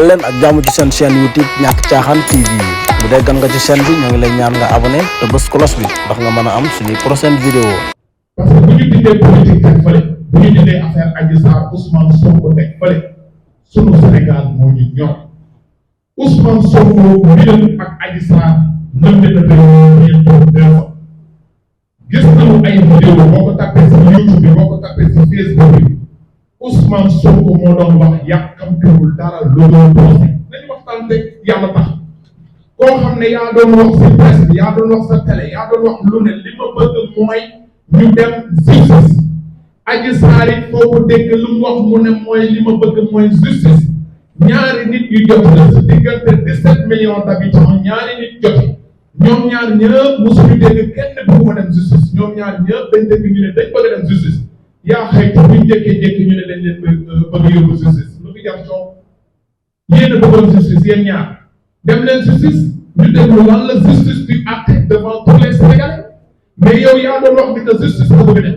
leen ak jàmm ci seen chaîne YouTube ñàkk caaxaan TV bu dee gan nga ci chaîne bi ñoo ngi lay ñaan nga abonné te bës cloche bi ndax nga mën a am suñuy prochaine vidéo. parce que bu ñu dindee politique teg fële bu ñu dindee affaire Adji Sarr Ousmane Sonko teg fële sunu Sénégal moo ñu ñor Ousmane Sonko mbiram ak Adji Sarr nëmbe na réew mi gis nañu ay vidéo boo ko tapé si YouTube bi boo ko tapé si Facebook bi Ousmane Sonko moo doon wax yàkkamtiwul dara loolu procès nañu waxtaan rek yàlla tax koo xam ne yaa doon wax si presse bi yaa doon wax sa télé yaa doon wax lu ne li ma bëgg mooy ñu dem justice Adji Sarr it foo ko dégg lu mu wax mu ne mooy li ma bëgg mooy justice ñaari nit yu jot la si diggante 17 millions d'habitants ñaari nit jot ñoom ñaar ñëpp mosuñu dégg kenn bëgg ko dem justice ñoom ñaar ñëpp dañ dégg ñu ne dañ bëgg dem justice yaa xëy te buñ jékkee-jékki ñu ne dañ leen bëgg yóbbu justice lu fi jar coow yéen a bëggoon justice yéen ñaar dem leen justice ñu déglu lan la justice di acte devant tous les Sénégalais mais yow yaa doon wax ni que justice la bëgg dem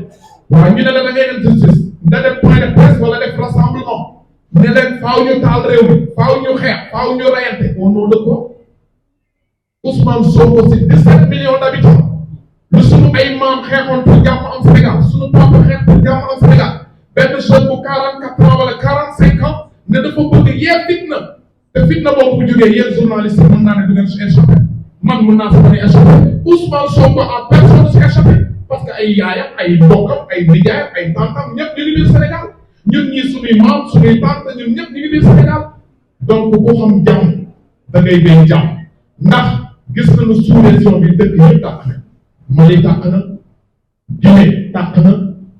waaw ñu ne la da ngay dem justice nga def point de presse wala def rassemblement ne leen faaw ñu taal réew mi faaw ñu xeex faaw ñu reyante au nom de quoi Ousmane Sonko si 17 millions d'habitants lu sunu ay maam xeexoon pour jàmm am Sénégal sunu papa xeex pour jàmm am Sénégal benn jeune bu 44 ans wala 45 ans ne dafa bëgg yee fitna te fitna boobu bu jógee yéen journaliste yi mën naa ne du ngeen si échappé man mën naa si bañ a échappé Ousmane Sonko en personne si échappé parce que ay yaayam ay mbokkam ay nijaayam ay tantam ñëpp ñu ngi biir Sénégal ñun ñii suñuy maam suñuy tante ñun ñëpp ñu ngi biir Sénégal donc ku xam jàmm da ngay béy jàmm ndax gis nañu sous-région bi dëkk yëpp tàkk na Mali tàkk na Guinée tàkk na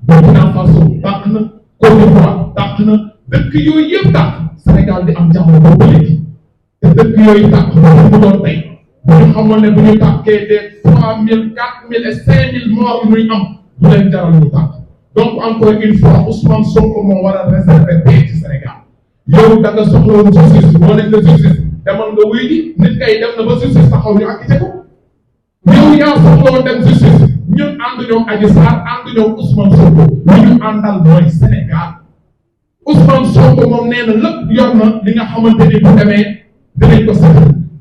Burkina Faso tàkk na Côte d'Ivoire tàkk na dëkk yooyu yëpp tàkk Sénégal di am jàmm boobu léegi te dëkk yooyu tàkk mu doon tey bu ñu xamoon ne bu ñu tàkkee des 3000 4000 et 5000 morts yu muy am du leen jaral ñu tàkk donc encore une fois Ousmane Sonko moo war a réserver paix ci Sénégal yow da nga soxla woon justice moo nekk la justice demal nga wuy ji nit kay dem na ba justice taxaw ñu acquitté ko yow yaa soxla woon dem justice ñun ànd ñoom Adji Sarr ànd ñoom Ousmane Sonko lu ñu àndal mooy Sénégal Ousmane Sonko moom nee na lépp yor na li nga xamante ni bu demee dinañ ko sax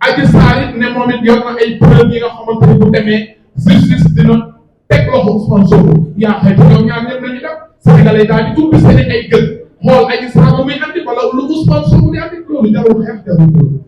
Adji Sarr it ne moom it yor na ay preuve yi nga xamante ni bu demee justice dina teg loxo Ousmane Sonko yaa xëy te ñoom ñaar ñëpp nañu dem Sénégalais daal di ubbi seen ay gën xool Adji Sarr ba muy andi wala lu Ousmane Sonko di andi loolu jarul xeex jarul loolu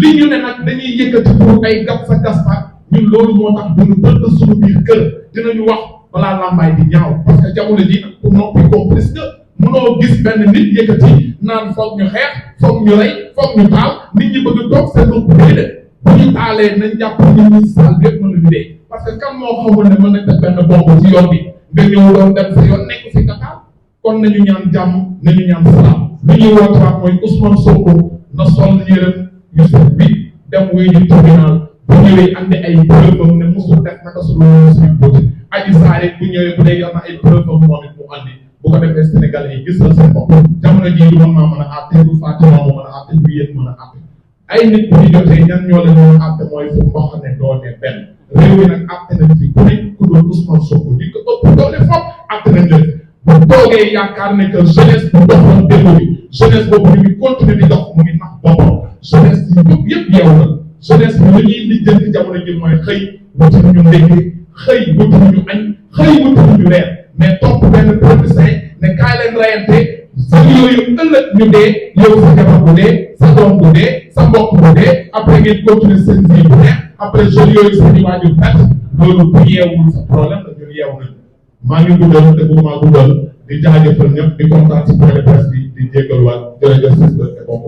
li ñu ne nag dañuy yëkkati pour ay gas sa gaspaat ñun loolu moo tax duñu tëdd suñu biir kër dinañu wax balaa làmbaay di ñaaw parce que jamono ji nag pour noppi complice que mënoo gis benn nit yëkkati naan foog ñu xeex foog ñu rey foog ñu taal nit ñi bëgg toog seen bopp déedéet bu ñu taalee nañ jàpp nit ñi saal bépp mën nañu dee parce que kan moo xamul ne mën nañ def benn bomb ci yoon bi nga ñëw doon dem sa yoon nekk fi nga taal kon nañu ñaan jàmm nañu ñaan salaam li ñuy wootewaat mooy Ousmane Sonko na sol yërëm Youssouf bi dem wuy ji tribunal bu ñëwee andi ay preuve am ne musul def naka su loolu suñu côté Adji Sarr bu ñëwee bu dee yor na ay preuve am moom it mu andi bu ko defee Sénégalais yi gis na seen bopp jamono jii du man maa mën a àtte du Fatima moo mën a àtte du yéen mën a àtte ay nit bu ñu jotee ñan ñoo la ñu àtte mooy fu mboq ne doonee benn réew mi nag àtte nañ fi ku nekk ku doon Ousmane Sonko di ko ëpp doole foofu àtte nañ leen bu toogee yaakaar ne que jeunesse bu doxoon démb bi jeunesse boobu ñu ngi continuer di dox mu ngi nax boppam jeunesse yi yëpp yeewu na jeunesse bi li ñuy lijjanti jamono ji mooy xëy wuti ñu ndékki xëy wuti ñu añ xëy wuti ñu reer mais topp benn politicien ne kaay leen rayante sa yooyu ëllëg ñu dee yow sa jabar bu dee sa doom bu dee sa mbokk bu dee après ngeen continuer seen vie bu neex après jeunes yooyu seen i waajur perte loolu bu yeewul sa problème la ñun yeewu nañu maa ngi guddal te bëgguma guddal di jaajëfal ñëpp di kontaan si point de presse bi di jégaluwaat jërëjëf et bon